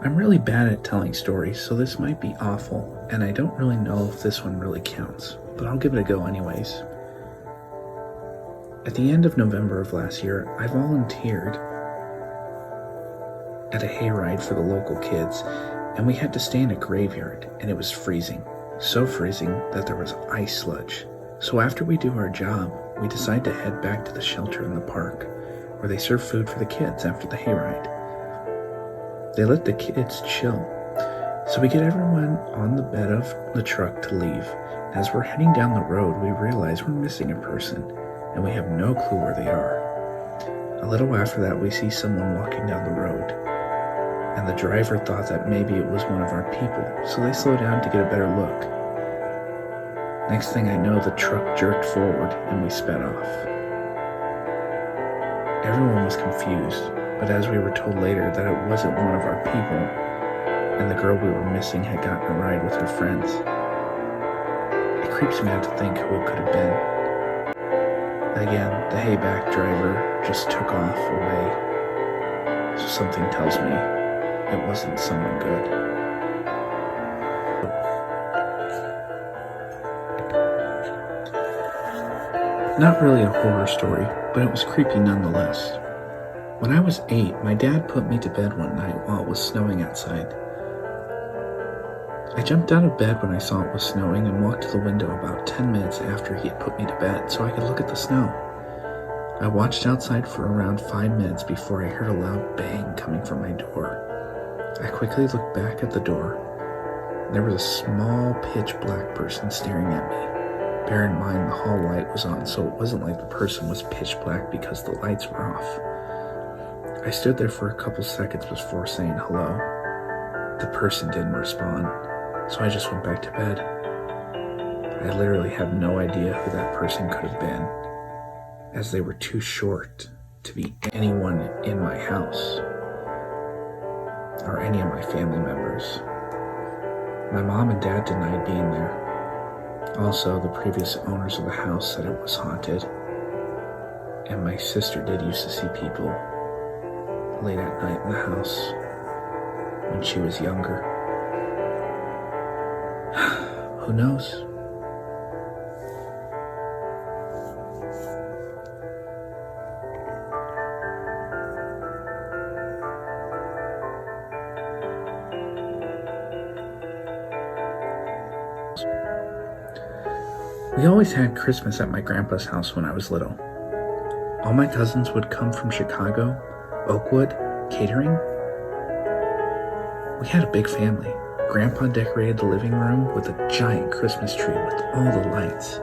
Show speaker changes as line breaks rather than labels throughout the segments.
I'm really bad at telling stories, so this might be awful, and I don't really know if this one really counts, but I'll give it a go anyways. At the end of November of last year, I volunteered at a hayride for the local kids, and we had to stay in a graveyard, and it was freezing. So freezing that there was ice sludge. So after we do our job, we decide to head back to the shelter in the park, where they serve food for the kids after the hayride. They let the kids chill. So we get everyone on the bed of the truck to leave. As we're heading down the road, we realize we're missing a person, and we have no clue where they are. A little after that, we see someone walking down the road, and the driver thought that maybe it was one of our people, so they slow down to get a better look. Next thing I know, the truck jerked forward, and we sped off. Everyone was confused, but as we were told later that it wasn't one of our people, and the girl we were missing had gotten a ride with her friends. It creeps me out to think who it could have been. Again, the hayback driver just took off away, so something tells me it wasn't someone good. Not really a horror story, but it was creepy nonetheless. When I was 8, my dad put me to bed one night while it was snowing outside. I jumped out of bed when I saw it was snowing and walked to the window about 10 minutes after he had put me to bed so I could look at the snow. I watched outside for around 5 minutes before I heard a loud bang coming from my door. I quickly looked back at the door. There was a small pitch black person staring at me. Bear in mind the hall light was on, so it wasn't like the person was pitch black because the lights were off. I stood there for a couple seconds before saying hello. The person didn't respond, so I just went back to bed. I literally have no idea who that person could have been, as they were too short to be anyone in my house or any of my family members. My mom and dad denied being there. Also, the previous owners of the house said it was haunted, and my sister did used to see people late at night in the house when she was younger. Who knows? We always had Christmas at my grandpa's house when I was little. All my cousins would come from Chicago, Oakwood, catering. We had a big family. Grandpa decorated the living room with a giant Christmas tree with all the lights.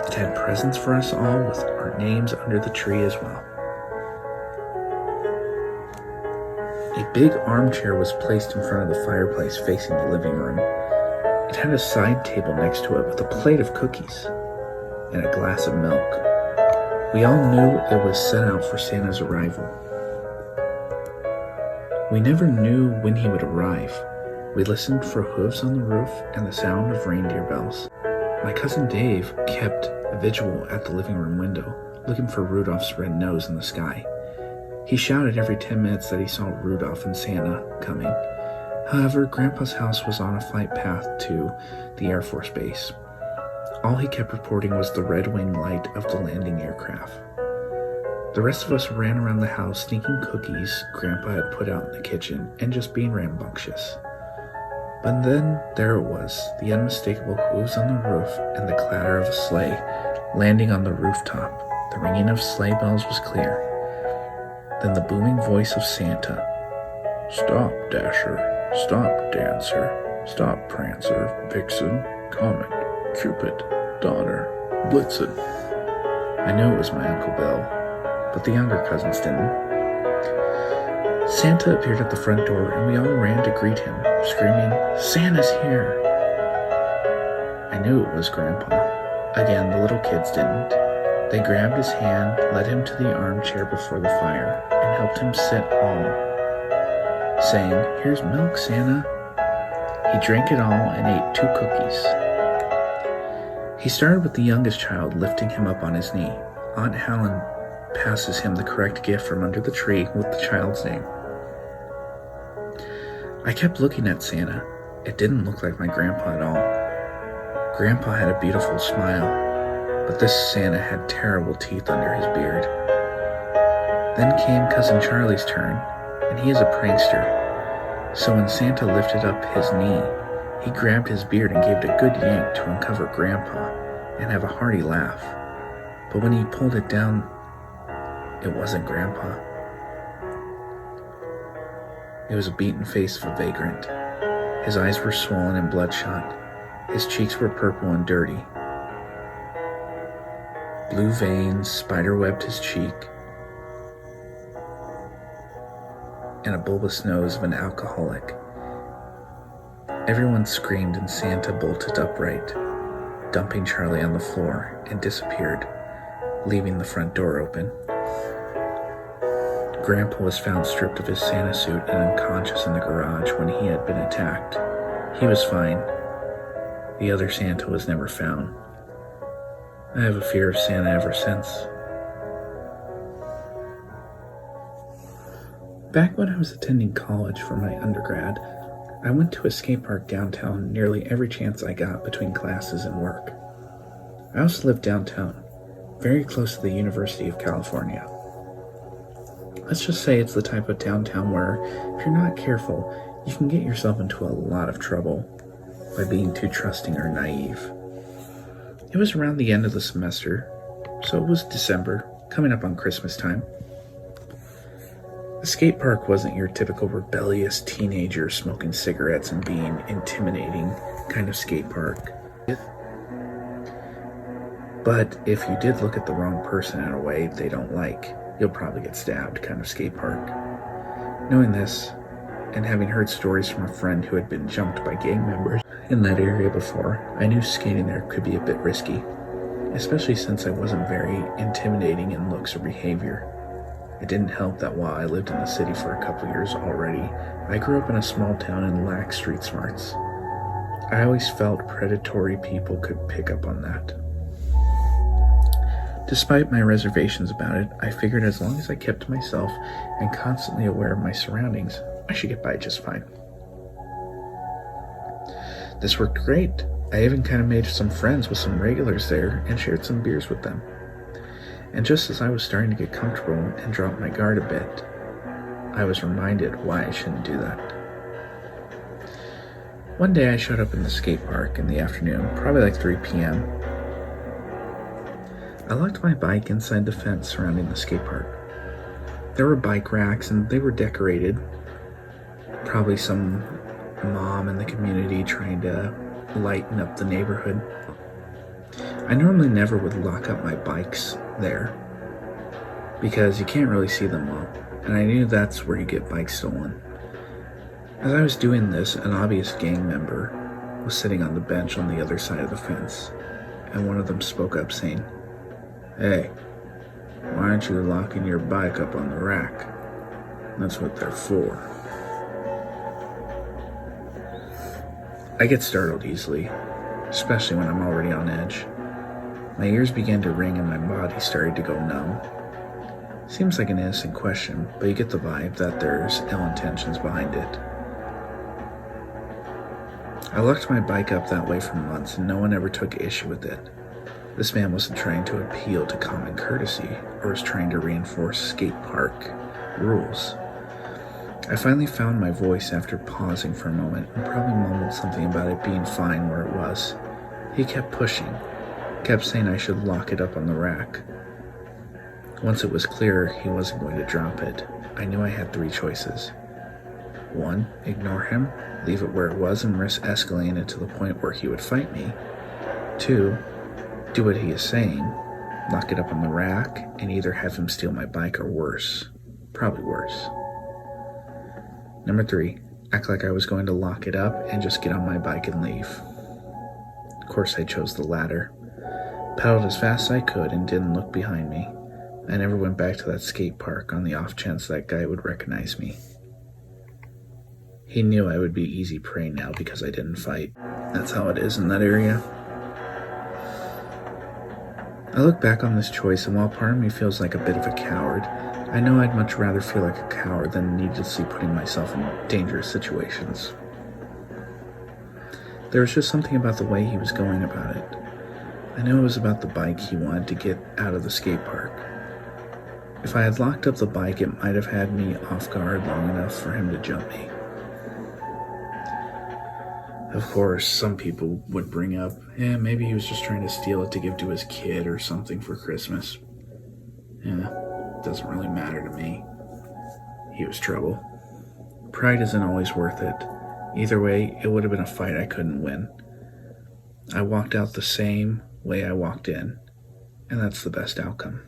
It had presents for us all with our names under the tree as well. A big armchair was placed in front of the fireplace facing the living room. It had a side table next to it with a plate of cookies and a glass of milk. We all knew it was set out for Santa's arrival. We never knew when he would arrive. We listened for hooves on the roof and the sound of reindeer bells. My cousin Dave kept a vigil at the living room window, looking for Rudolph's red nose in the sky. He shouted every 10 minutes that he saw Rudolph and Santa coming. However, Grandpa's house was on a flight path to the Air Force Base. All he kept reporting was the red wing light of the landing aircraft. The rest of us ran around the house sneaking cookies Grandpa had put out in the kitchen and just being rambunctious. But then there it was, the unmistakable hooves on the roof and the clatter of a sleigh landing on the rooftop. The ringing of sleigh bells was clear. Then the booming voice of Santa. "Stop, Dasher. Stop, Dancer. Stop, Prancer, Vixen, Comet, Cupid, Donner, Blitzen." I knew it was my Uncle Bill, but the younger cousins didn't. Santa appeared at the front door, and we all ran to greet him, screaming, "Santa's here!" I knew it was Grandpa. Again, the little kids didn't. They grabbed his hand, led him to the armchair before the fire, and helped him sit all, saying, "Here's milk, Santa." He drank it all and ate 2 cookies. He started with the youngest child, lifting him up on his knee. Aunt Helen passes him the correct gift from under the tree with the child's name. I kept looking at Santa. It didn't look like my grandpa at all. Grandpa had a beautiful smile, but this Santa had terrible teeth under his beard. Then came Cousin Charlie's turn, and he is a prankster. So when Santa lifted up his knee, he grabbed his beard and gave it a good yank to uncover Grandpa and have a hearty laugh. But when he pulled it down, it wasn't Grandpa. It was a beaten face of a vagrant. His eyes were swollen and bloodshot. His cheeks were purple and dirty. Blue veins spiderwebbed his cheek, and a bulbous nose of an alcoholic. Everyone screamed and Santa bolted upright, dumping Charlie on the floor, and disappeared, leaving the front door open. Grandpa was found stripped of his Santa suit and unconscious in the garage when he had been attacked. He was fine. The other Santa was never found. I have a fear of Santa ever since. Back when I was attending college for my undergrad, I went to a skate park downtown nearly every chance I got between classes and work. I also lived downtown, very close to the University of California. Let's just say it's the type of downtown where, if you're not careful, you can get yourself into a lot of trouble by being too trusting or naive. It was around the end of the semester, so it was December, coming up on Christmas time. The skate park wasn't your typical rebellious teenager smoking cigarettes and being intimidating kind of skate park. But if you did look at the wrong person in a way they don't like, you'll probably get stabbed kind of skate park. Knowing this, and having heard stories from a friend who had been jumped by gang members in that area before, I knew skating there could be a bit risky, especially since I wasn't very intimidating in looks or behavior. It didn't help that while I lived in the city for a couple years already, I grew up in a small town and lacked street smarts. I always felt predatory people could pick up on that. Despite my reservations about it, I figured as long as I kept to myself and constantly aware of my surroundings, I should get by just fine. This worked great. I even kind of made some friends with some regulars there and shared some beers with them. And just as I was starting to get comfortable and drop my guard a bit, I was reminded why I shouldn't do that. One day I showed up in the skate park in the afternoon, probably like 3 p.m. I locked my bike inside the fence surrounding the skate park. There were bike racks and they were decorated. Probably some mom in the community trying to lighten up the neighborhood. I normally never would lock up my bikes there because you can't really see them well, and I knew that's where you get bikes stolen. As I was doing this, an obvious gang member was sitting on the bench on the other side of the fence, and one of them spoke up saying, "Hey, why aren't you locking your bike up on the rack? That's what they're for." I get startled easily, especially when I'm already on edge. My ears began to ring and my body started to go numb. Seems like an innocent question, but you get the vibe that there's ill intentions behind it. I locked my bike up that way for months and no one ever took issue with it. This man wasn't trying to appeal to common courtesy or was trying to reinforce skate park rules. I finally found my voice after pausing for a moment and probably mumbled something about it being fine where it was. He kept pushing, kept saying I should lock it up on the rack. Once it was clear he wasn't going to drop it, I knew I had 3 choices. 1, ignore him, leave it where it was and risk escalating it to the point where he would fight me. 2, do what he is saying, lock it up on the rack, and either have him steal my bike or worse. Probably worse. Number 3, act like I was going to lock it up and just get on my bike and leave. Of course I chose the latter. Pedaled as fast as I could and didn't look behind me. I never went back to that skate park on the off chance that guy would recognize me. He knew I would be easy prey now because I didn't fight. That's how it is in that area. I look back on this choice, and while part of me feels like a bit of a coward, I know I'd much rather feel like a coward than needlessly putting myself in dangerous situations. There was just something about the way he was going about it. I knew it was about the bike he wanted to get out of the skate park. If I had locked up the bike, it might have had me off guard long enough for him to jump me. Of course, some people would bring up, maybe he was just trying to steal it to give to his kid or something for Christmas. Doesn't really matter to me. He was trouble. Pride isn't always worth it. Either way, it would have been a fight I couldn't win. I walked out the same way I walked in, and that's the best outcome.